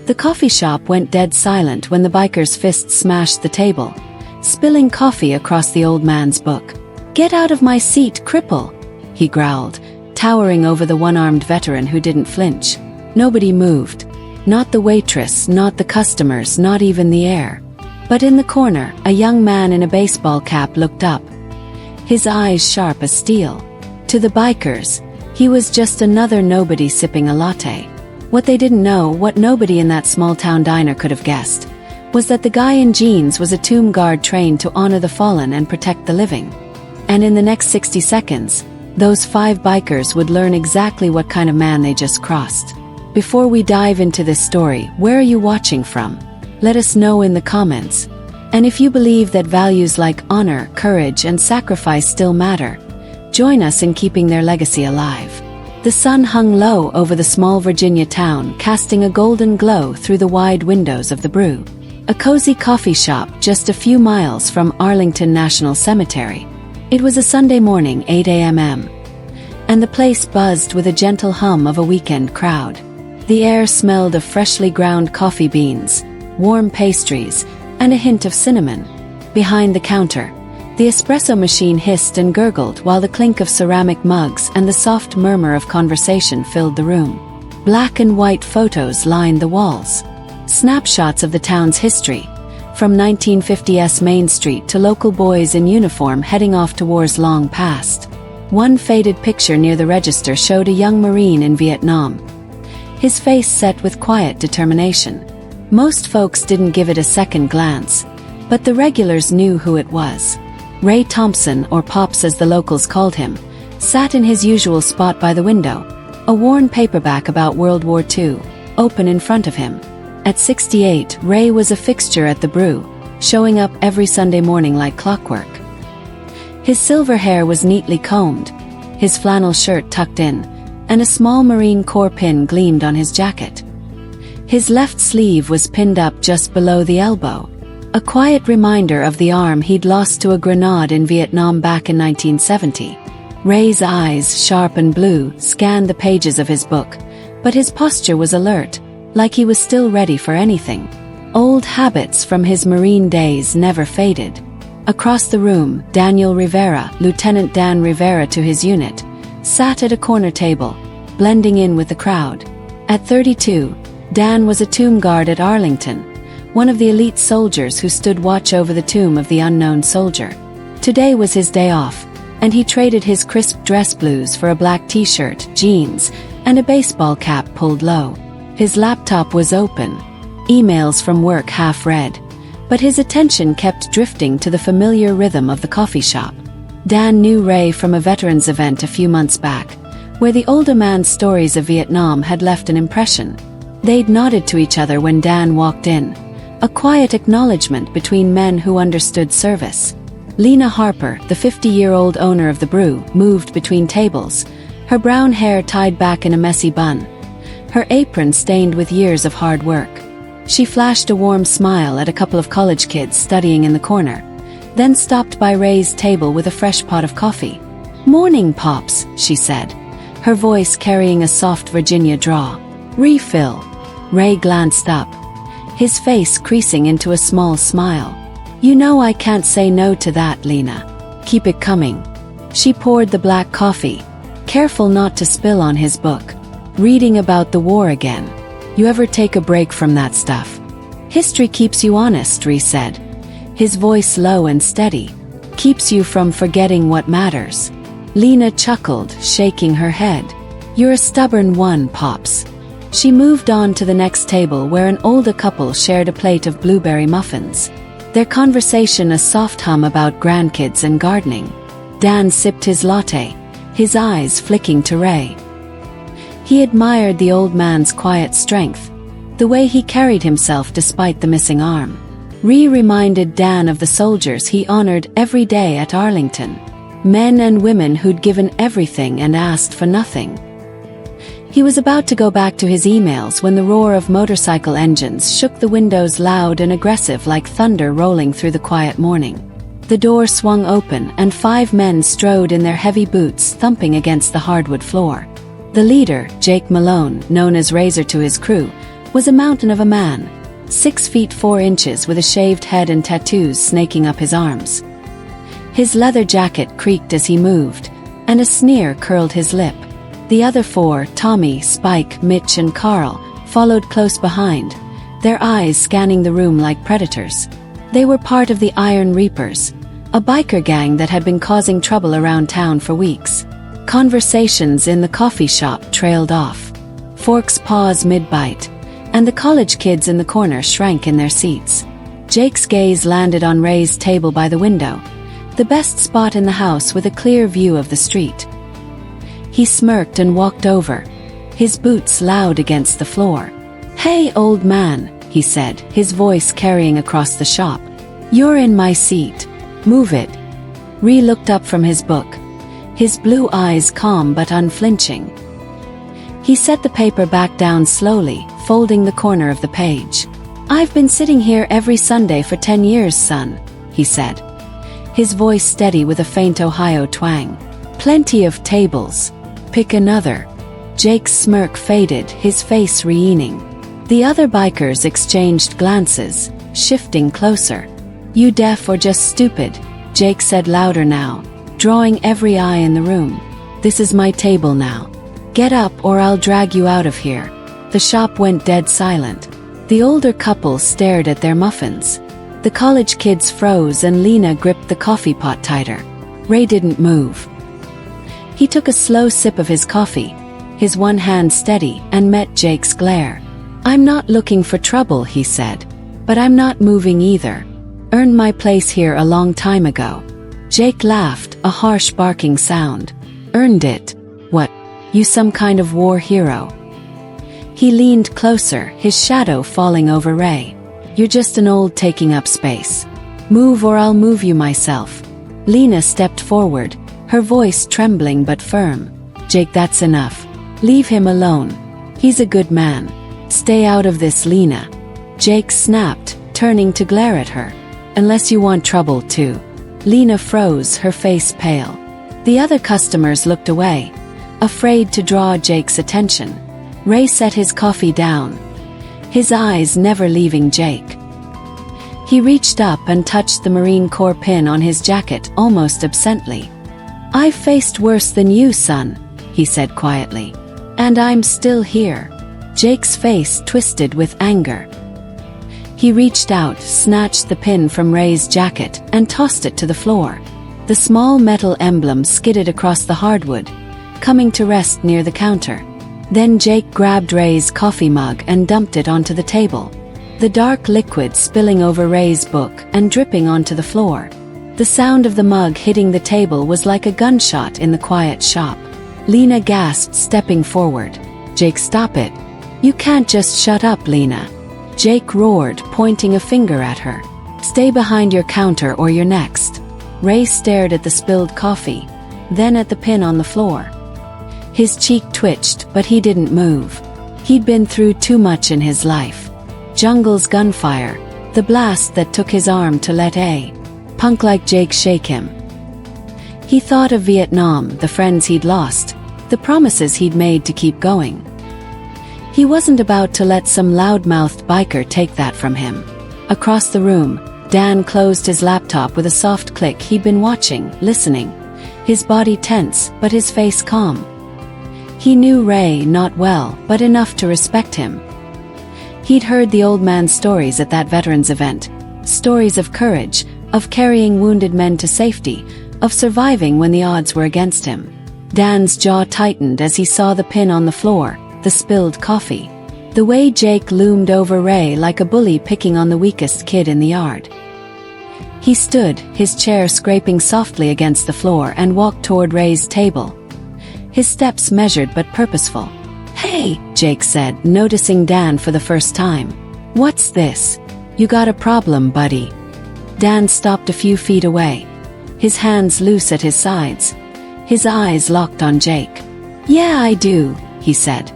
The coffee shop went dead silent when the biker's fist smashed the table, spilling coffee across the old man's book. "Get out of my seat, cripple," he growled, towering over the one-armed veteran who didn't flinch. Nobody moved. Not the waitress, not the customers, not even the air. But in the corner, a young man in a baseball cap looked up, his eyes sharp as steel. To the bikers, he was just another nobody sipping a latte. What they didn't know, what nobody in that small-town diner could have guessed, was that the guy in jeans was a tomb guard trained to honor the fallen and protect the living. And in the next 60 seconds, those 5 bikers would learn exactly what kind of man they just crossed. Before we dive into this story, where are you watching from? Let us know in the comments. And if you believe that values like honor, courage, and sacrifice still matter, join us in keeping their legacy alive. The sun hung low over the small Virginia town, casting a golden glow through the wide windows of the Brew, a cozy coffee shop just a few miles from Arlington National Cemetery. It was a Sunday morning, 8 a.m., and the place buzzed with a gentle hum of a weekend crowd. The air smelled of freshly ground coffee beans, warm pastries, and a hint of cinnamon. Behind the counter, the espresso machine hissed and gurgled while the clink of ceramic mugs and the soft murmur of conversation filled the room. Black and white photos lined the walls. Snapshots of the town's history, from 1950s Main Street to local boys in uniform heading off to wars long past. One faded picture near the register showed a young Marine in Vietnam, his face set with quiet determination. Most folks didn't give it a second glance, but the regulars knew who it was. Ray Thompson, or Pops as the locals called him, sat in his usual spot by the window, a worn paperback about World War II, open in front of him. At 68, Ray was a fixture at the Brew, showing up every Sunday morning like clockwork. His silver hair was neatly combed, his flannel shirt tucked in, and a small Marine Corps pin gleamed on his jacket. His left sleeve was pinned up just below the elbow, a quiet reminder of the arm he'd lost to a grenade in Vietnam back in 1970. Ray's eyes, sharp and blue, scanned the pages of his book, but his posture was alert, like he was still ready for anything. Old habits from his Marine days never faded. Across the room, Daniel Rivera, Lieutenant Dan Rivera to his unit, sat at a corner table, blending in with the crowd. At 32, Dan was a tomb guard at Arlington, one of the elite soldiers who stood watch over the tomb of the unknown soldier. Today was his day off, and he traded his crisp dress blues for a black t-shirt, jeans, and a baseball cap pulled low. His laptop was open, emails from work half read, but his attention kept drifting to the familiar rhythm of the coffee shop. Dan knew Ray from a veterans event a few months back, where the older man's stories of Vietnam had left an impression. They'd nodded to each other when Dan walked in, a quiet acknowledgement between men who understood service. Lena Harper, the 50-year-old owner of the Brew, moved between tables, her brown hair tied back in a messy bun, her apron stained with years of hard work. She flashed a warm smile at a couple of college kids studying in the corner, then stopped by Ray's table with a fresh pot of coffee. "Morning, Pops," she said, her voice carrying a soft Virginia drawl. "Refill." Ray glanced up, his face creasing into a small smile. "You know I can't say no to that, Lena. Keep it coming." She poured the black coffee, careful not to spill on his book. "Reading about the war again. You ever take a break from that stuff? History keeps you honest," Ree said, his voice low and steady. "Keeps you from forgetting what matters." Lena chuckled, shaking her head. "You're a stubborn one, Pops." She moved on to the next table where an older couple shared a plate of blueberry muffins, their conversation a soft hum about grandkids and gardening. Dan sipped his latte, his eyes flicking to Ray. He admired the old man's quiet strength, the way he carried himself despite the missing arm. Ree reminded Dan of the soldiers he honored every day at Arlington, men and women who'd given everything and asked for nothing. He was about to go back to his emails when the roar of motorcycle engines shook the windows loud and aggressive like thunder rolling through the quiet morning. The door swung open and 5 men strode in their heavy boots thumping against the hardwood floor. The leader, Jake Malone, known as Razor to his crew, was a mountain of a man, 6 feet 4 inches with a shaved head and tattoos snaking up his arms. His leather jacket creaked as he moved, and a sneer curled his lip. The other 4, Tommy, Spike, Mitch and Carl, followed close behind, their eyes scanning the room like predators. They were part of the Iron Reapers, a biker gang that had been causing trouble around town for weeks. Conversations in the coffee shop trailed off. Forks pause mid-bite, and the college kids in the corner shrank in their seats. Jake's gaze landed on Ray's table by the window, the best spot in the house with a clear view of the street. He smirked and walked over, his boots loud against the floor. "Hey, old man," he said, his voice carrying across the shop. "You're in my seat. Move it." Ray looked up from his book, his blue eyes calm but unflinching. He set the paper back down slowly, folding the corner of the page. "I've been sitting here every Sunday for 10 years, son," he said, his voice steady with a faint Ohio twang. "Plenty of tables. Pick another." Jake's smirk faded, his face re-eaning. The other bikers exchanged glances, shifting closer. "You deaf or just stupid?" Jake said louder now, drawing every eye in the room. "This is my table now. Get up or I'll drag you out of here." The shop went dead silent. The older couple stared at their muffins. The college kids froze and Lena gripped the coffee pot tighter. Ray didn't move. He took a slow sip of his coffee, his one hand steady, and met Jake's glare. "I'm not looking for trouble," he said, "but I'm not moving either. Earned my place here a long time ago." Jake laughed, a harsh barking sound. "Earned it? What, you some kind of war hero?" He leaned closer, his shadow falling over Ray. "You're just an old taking up space. Move or I'll move you myself." Lena stepped forward, her voice trembling but firm. "Jake, that's enough. Leave him alone. He's a good man. Stay out of this, Lena." Jake snapped, turning to glare at her. "Unless you want trouble too." Lena froze, her face pale. The other customers looked away, afraid to draw Jake's attention. Ray set his coffee down, his eyes never leaving Jake. He reached up and touched the Marine Corps pin on his jacket almost absently. "I've faced worse than you, son," he said quietly. "And I'm still here." Jake's face twisted with anger. He reached out, snatched the pin from Ray's jacket, and tossed it to the floor. The small metal emblem skidded across the hardwood, coming to rest near the counter. Then Jake grabbed Ray's coffee mug and dumped it onto the table, the dark liquid spilling over Ray's book and dripping onto the floor. The sound of the mug hitting the table was like a gunshot in the quiet shop. Lena gasped, stepping forward. "Jake, stop it. You can't just shut up, Lena." Jake roared, pointing a finger at her. "Stay behind your counter or you're next." Ray stared at the spilled coffee, then at the pin on the floor. His cheek twitched, but he didn't move. He'd been through too much in his life. Jungle's gunfire, the blast that took his arm to let a punk like Jake shake him. He thought of Vietnam, the friends he'd lost, the promises he'd made to keep going. He wasn't about to let some loud-mouthed biker take that from him. Across the room, Dan closed his laptop with a soft click. He'd been watching, listening, his body tense, but his face calm. He knew Ray not well, but enough to respect him. He'd heard the old man's stories at that veterans event, stories of courage, of carrying wounded men to safety, of surviving when the odds were against him. Dan's jaw tightened as he saw the pin on the floor, the spilled coffee. The way Jake loomed over Ray like a bully picking on the weakest kid in the yard. He stood, his chair scraping softly against the floor, and walked toward Ray's table, his steps measured but purposeful. "Hey," Jake said, noticing Dan for the first time. "What's this? You got a problem, buddy?" Dan stopped a few feet away, his hands loose at his sides, his eyes locked on Jake. "Yeah, I do," he said,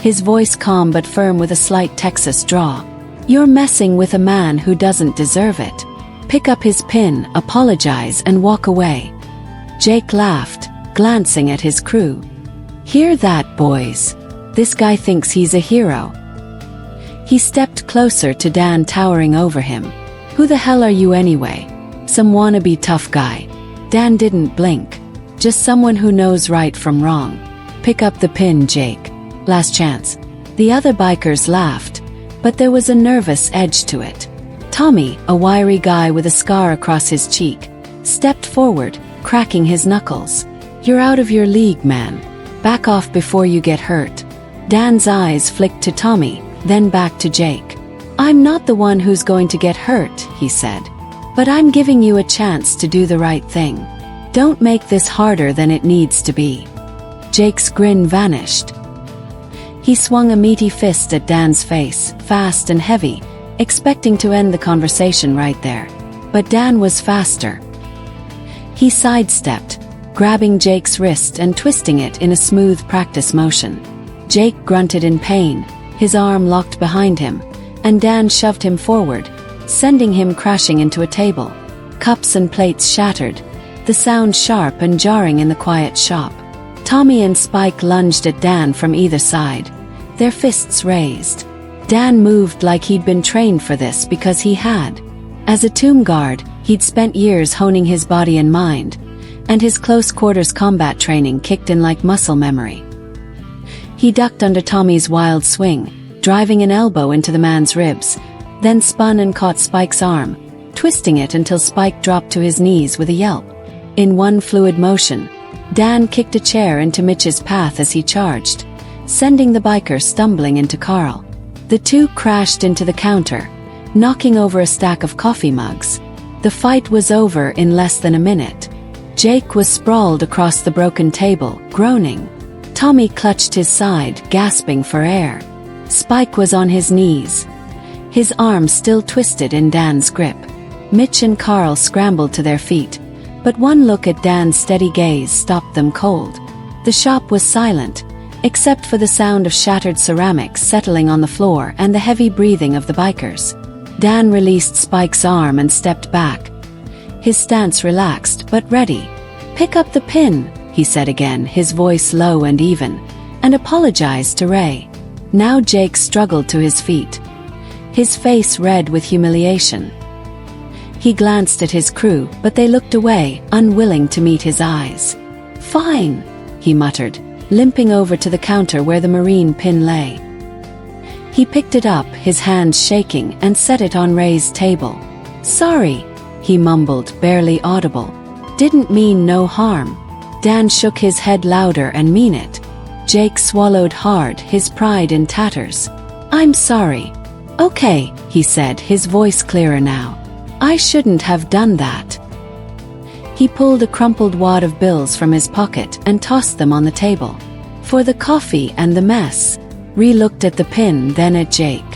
his voice calm but firm with a slight Texas drawl. "You're messing with a man who doesn't deserve it. Pick up his pin, apologize, and walk away." Jake laughed, glancing at his crew. "Hear that, boys? This guy thinks he's a hero." He stepped closer to Dan, towering over him. "Who the hell are you anyway? Some wannabe tough guy?" Dan didn't blink. "Just someone who knows right from wrong. Pick up the pin, Jake. Last chance." The other bikers laughed, but there was a nervous edge to it. Tommy, a wiry guy with a scar across his cheek, stepped forward, cracking his knuckles. "You're out of your league, man. Back off before you get hurt." Dan's eyes flicked to Tommy, then back to Jake. "I'm not the one who's going to get hurt," he said. "But I'm giving you a chance to do the right thing. Don't make this harder than it needs to be." Jake's grin vanished. He swung a meaty fist at Dan's face, fast and heavy, expecting to end the conversation right there. But Dan was faster. He sidestepped, grabbing Jake's wrist and twisting it in a smooth practice motion. Jake grunted in pain, his arm locked behind him, and Dan shoved him forward, sending him crashing into a table. Cups and plates shattered, the sound sharp and jarring in the quiet shop. Tommy and Spike lunged at Dan from either side, their fists raised. Dan moved like he'd been trained for this because he had. As a tomb guard, he'd spent years honing his body and mind, and his close-quarters combat training kicked in like muscle memory. He ducked under Tommy's wild swing, driving an elbow into the man's ribs, then spun and caught Spike's arm, twisting it until Spike dropped to his knees with a yelp. In one fluid motion, Dan kicked a chair into Mitch's path as he charged, sending the biker stumbling into Carl. The two crashed into the counter, knocking over a stack of coffee mugs. The fight was over in less than a minute. Jake was sprawled across the broken table, groaning. Tommy clutched his side, gasping for air. Spike was on his knees, his arm still twisted in Dan's grip. Mitch and Carl scrambled to their feet, but one look at Dan's steady gaze stopped them cold. The shop was silent, except for the sound of shattered ceramics settling on the floor and the heavy breathing of the bikers. Dan released Spike's arm and stepped back, his stance relaxed but ready. "Pick up the pin," he said again, his voice low and even, "and apologize to Ray." Now Jake struggled to his feet, his face red with humiliation. He glanced at his crew, but they looked away, unwilling to meet his eyes. "Fine," he muttered, limping over to the counter where the marine pin lay. He picked it up, his hands shaking, and set it on Ray's table. "Sorry," he mumbled, barely audible. "Didn't mean no harm." Dan shook his head louder and mean it. Jake swallowed hard, his pride in tatters. "I'm sorry." "Okay," he said, his voice clearer now. "I shouldn't have done that." He pulled a crumpled wad of bills from his pocket and tossed them on the table. "For the coffee and the mess." Ree looked at the pin, then at Jake.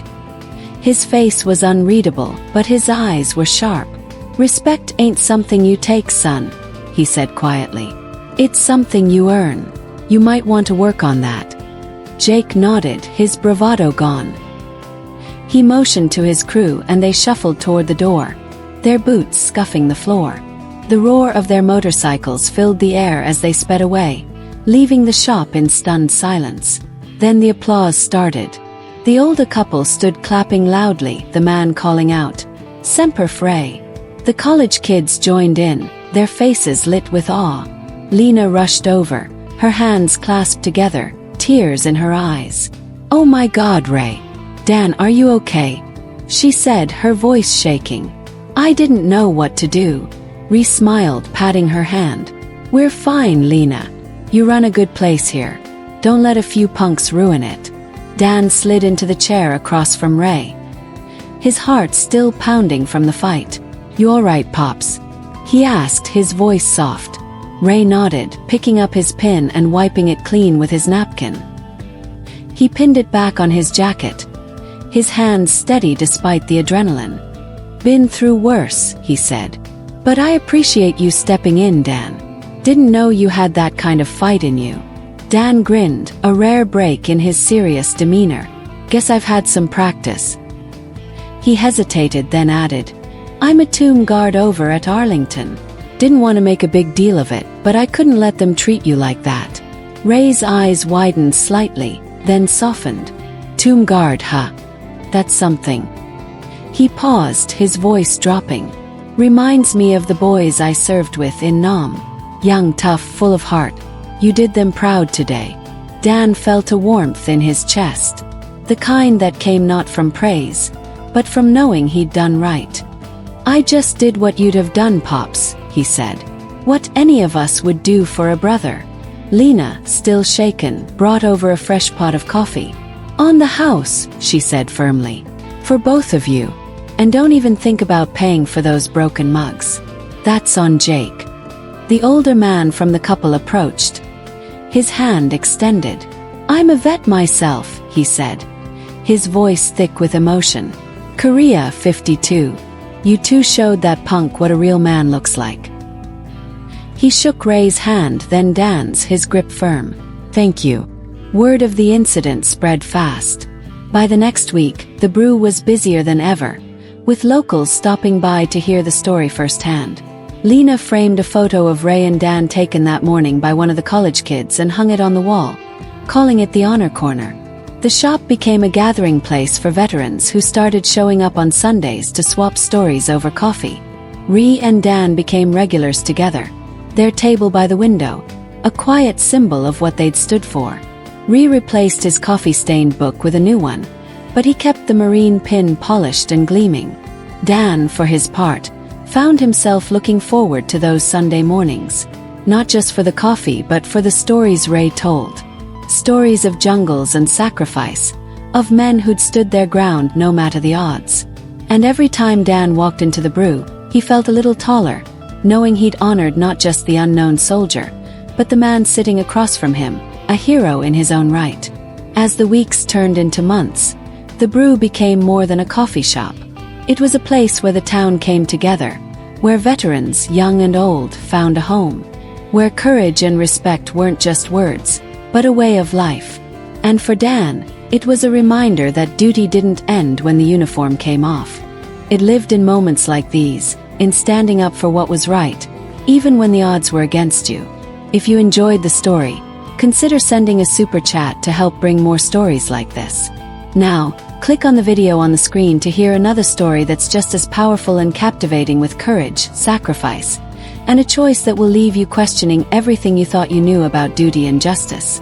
His face was unreadable, but his eyes were sharp. "Respect ain't something you take, son," he said quietly. "It's something you earn. You might want to work on that." Jake nodded, his bravado gone. He motioned to his crew and they shuffled toward the door, their boots scuffing the floor. The roar of their motorcycles filled the air as they sped away, leaving the shop in stunned silence. Then the applause started. The older couple stood clapping loudly, the man calling out, "Semper Fi." The college kids joined in, their faces lit with awe. Lena rushed over, her hands clasped together, tears in her eyes. "Oh my God, Ray. Dan, are you okay?" she said, her voice shaking. "I didn't know what to do." Ree smiled, patting her hand. "We're fine, Lena. You run a good place here. Don't let a few punks ruin it." Dan slid into the chair across from Ray, his heart still pounding from the fight. "You all right, Pops?" he asked, his voice soft. Ray nodded, picking up his pin and wiping it clean with his napkin. He pinned it back on his jacket, his hands steady despite the adrenaline. "Been through worse," he said. "But I appreciate you stepping in, Dan. Didn't know you had that kind of fight in you." Dan grinned, a rare break in his serious demeanor. "Guess I've had some practice." He hesitated, then added, "I'm a tomb guard over at Arlington. Didn't want to make a big deal of it, but I couldn't let them treat you like that." Ray's eyes widened slightly, then softened. "Tomb guard, huh? That's something." He paused, his voice dropping. "Reminds me of the boys I served with in Nam. Young, tough, full of heart. You did them proud today." Dan felt a warmth in his chest. The kind that came not from praise, but from knowing he'd done right. "I just did what you'd have done, Pops," he said. "What any of us would do for a brother." Lena, still shaken, brought over a fresh pot of coffee. "On the house," she said firmly. "For both of you. And don't even think about paying for those broken mugs. That's on Jake." The older man from the couple approached, his hand extended. "I'm a vet myself," he said, his voice thick with emotion. "Korea 52. You two showed that punk what a real man looks like." He shook Ray's hand, then Dan's, his grip firm. "Thank you." Word of the incident spread fast. By the next week, the brew was busier than ever, with locals stopping by to hear the story firsthand. Lena framed a photo of Ray and Dan taken that morning by one of the college kids and hung it on the wall, calling it the Honor Corner. The shop became a gathering place for veterans who started showing up on Sundays to swap stories over coffee. Ree and Dan became regulars together, their table by the window, a quiet symbol of what they'd stood for. Ree replaced his coffee-stained book with a new one, but he kept the marine pin polished and gleaming. Dan, for his part, found himself looking forward to those Sunday mornings, not just for the coffee but for the stories Ray told. Stories of jungles and sacrifice, of men who'd stood their ground no matter the odds. And every time Dan walked into the brew, he felt a little taller, knowing he'd honored not just the unknown soldier, but the man sitting across from him, a hero in his own right. As the weeks turned into months, the brew became more than a coffee shop. It was a place where the town came together, where veterans, young and old, found a home, where courage and respect weren't just words, but a way of life. And for Dan, it was a reminder that duty didn't end when the uniform came off. It lived in moments like these, in standing up for what was right, even when the odds were against you. If you enjoyed the story, consider sending a super chat to help bring more stories like this. Now, click on the video on the screen to hear another story that's just as powerful and captivating, with courage, sacrifice, and a choice that will leave you questioning everything you thought you knew about duty and justice.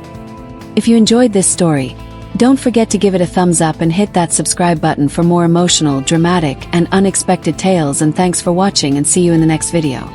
If you enjoyed this story, don't forget to give it a thumbs up and hit that subscribe button for more emotional, dramatic, and unexpected tales. And thanks for watching, and see you in the next video.